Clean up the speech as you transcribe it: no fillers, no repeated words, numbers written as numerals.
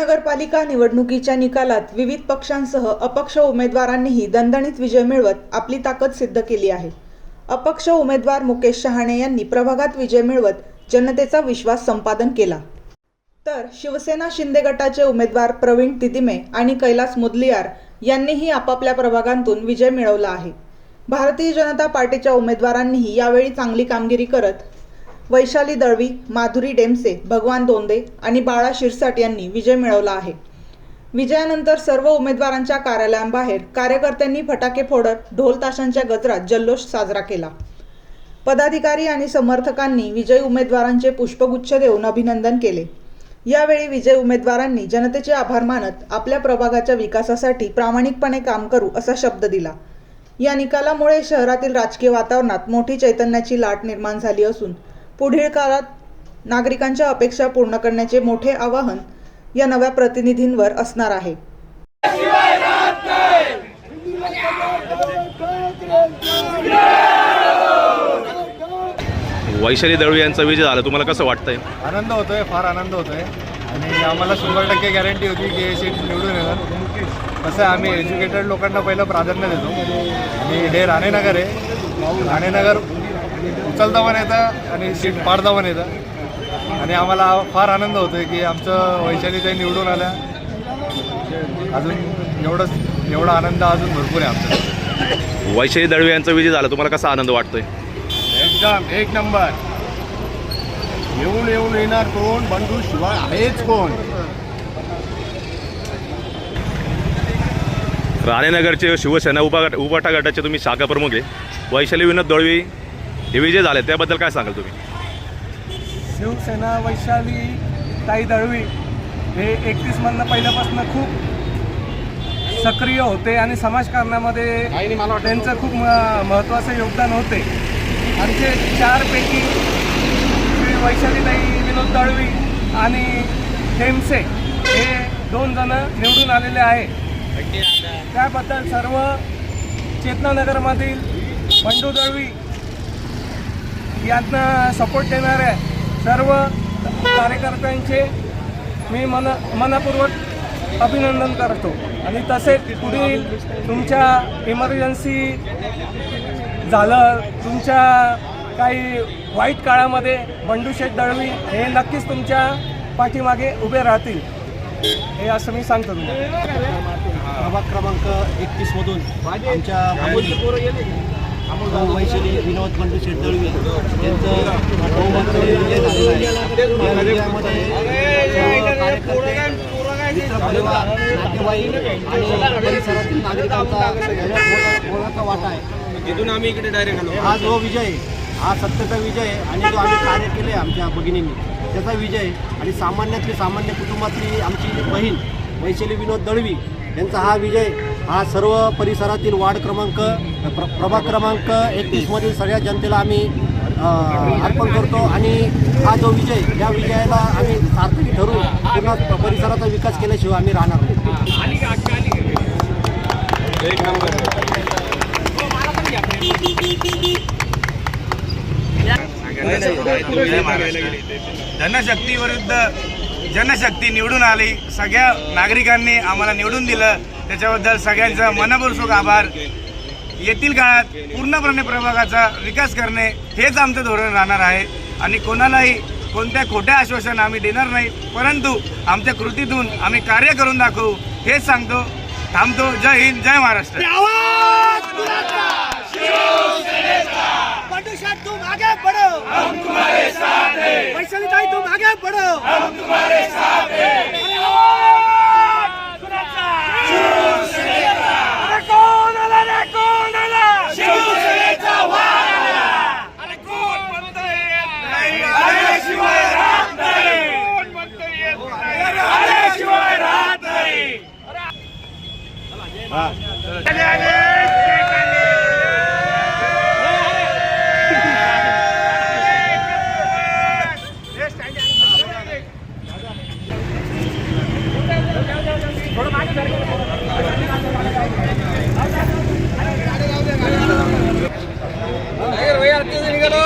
महानगरपालिका निवडणुकीच्या निकालात विविध पक्षांसह अपक्ष उमेदवारांनीही दणदणीत विजय मिळवत आपली ताकद सिद्ध केली आहे। अपक्ष उमेदवार मुकेश शहाणे यांनी प्रभागात विजय मिळवत जनतेचा विश्वास संपादन केला। तर शिवसेना शिंदे गटाचे उमेदवार प्रवीण तितिमे आणि कैलास मुदलियार यांनीही आपापल्या प्रभागांतून विजय मिळवला आहे। भारतीय जनता पार्टीच्या उमेदवारांनीही यावेळी चांगली कामगिरी करत वैशाली दळवी, माधुरी डेमसे, भगवान दोंदे आणि बाळा शिरसाट यांनी विजय मिळवला आहे। विजयानंतर सर्व उमेदवारांच्या कार्यालयांबाहेर कार्यकर्त्यांनी फटाके फोडत ढोल ताशांच्या गजरात जल्लोष साजरा केला। पदाधिकारी आणि समर्थकांनी विजयी उमेदवारांचे पुष्पगुच्छ देऊन अभिनंदन केले। यावेळी विजयी उमेदवारांनी जनतेचे आभार मानत आपल्या प्रभागाच्या विकासासाठी प्रामाणिकपणे काम करू असा शब्द दिला। या निकालामुळे शहरातील राजकीय वातावरणात मोठी चैतन्याची लाट निर्माण झाली असून पुढील काळात नागरिकांच्या अपेक्षा पूर्ण करण्याचे मोठे आवाहन या नव्या प्रतिनिधींवर असणार आहे। वैशाली दळवी यांचा विजय झाला, तुम्हाला कसं वाटतंय? आनंद होतोय, फार आनंद होतोय आणि आम्हाला 100% गॅरंटी होती की हे सीट निवडून येणार। कसं आम्ही एज्युकेटेड लोकांना पहिलं प्राधान्य देतो आणि हे राणेनगर आहे। राणेनगर उचलता पण येतं आणि सीट पाडता पण येतं आणि आम्हाला फार आनंद होतोय की आमचं वैशालीताई निवडून आल्या। अजून एवढा आनंद अजून भरपूर आहे आमचा। वैशाली दळवी यांचा विजय झाला, तुम्हाला कसा आनंद वाटतोय? एकदम एक नंबर। येऊन येणार कोण? बंधू शिवाय आहेच कोण? राणेनगरचे शिवसेना उबाटा गटाचे तुम्ही शाखा प्रमुख आहे, वैशाली विनोद दळवी हे विजय झाले, त्याबद्दल काय सांगाल तुम्ही? शिवसेना वैशाली ताई दळवी हे 31 पहिल्यापासून खूप सक्रिय होते आणि समाजकारणामध्ये त्यांचं खूप महत्त्वाचं योगदान होते। आमचे 4 पैकी श्री वैशालीताई विनोद दळवी आणि डेमसे हे 2 जण निवडून आलेले आहे। त्याबद्दल सर्व चेतनानगरमधील बंडू दळवी यांना सपोर्ट देणाऱ्या सर्व कार्यकर्त्यांचे मी मनपूर्वक अभिनंदन करतो आणि तसेच पुढील तुमच्या इमर्जन्सी झालं, तुमच्या काही वाईट काळामध्ये बंडूशेठ दळवी हे नक्कीच तुमच्या पाठीमागे उभे राहतील, हे असं मी सांगतो तुम्हाला। प्रभाग क्रमांक 31 मधून आमच्या वैशाली विनोद बंडूशेठ दळवी यांचं बहुमत विजय झालेला आहे। मित्रपरिवार, नातेवाईक आणि परिसरातील नागरिकांचा मोलाचा वाटा आहे। तिथून आम्ही इकडे डायरेक्ट आलो। हा जो विजय, हा सत्याचा विजय आणि जो आम्ही कार्य केले आमच्या भगिनींनी त्याचा विजय आणि सामान्यातली सामान्य कुटुंबातली आमची बहीण वैशाली विनोद दळवी यांचा हा विजय हा सर्व परिसरातील वार्ड क्रमांक प्रभाग क्रमांक 31 मधील सगळ्या जनतेला आम्ही अर्पण करतो आणि हा जो विजय, या विजयाला आम्ही सार्थकी ठरवून पूर्ण परिसराचा विकास केल्याशिवाय आम्ही राहणार नाही। धनशक्ती विरुद्ध जनशक्ती निवडून आली। सगळ्या नागरिकांनी आम्हाला निवडून दिलं, त्याच्याबद्दल सगळ्यांचा मनपूर्वक आभार। येथील काळात पूर्णपणे प्रभागाचा विकास करणे हेच आमचं धोरण राहणार आहे आणि कोणालाही कोणत्या खोट्या आश्वासन आम्ही देणार नाही, परंतु आमच्या कृतीतून आम्ही कार्य करून दाखवू हेच सांगतो। थांबतो। जय हिंद, जय महाराष्ट्र। तुम आगे बढ़ो, हम तुम्हारे साथ हैं। वैशाली ताई तुम आगे बढ़ो, हम तुम्हारे साथ हैं। अरे कौन आला रे, कौन आला? शिवसेनेचा वार आला। अरे कोण म्हणतंय नाही, अरे शिवाय राहत नाही। कोण म्हणतंय अरे शिवाय राहत नाही। निघालो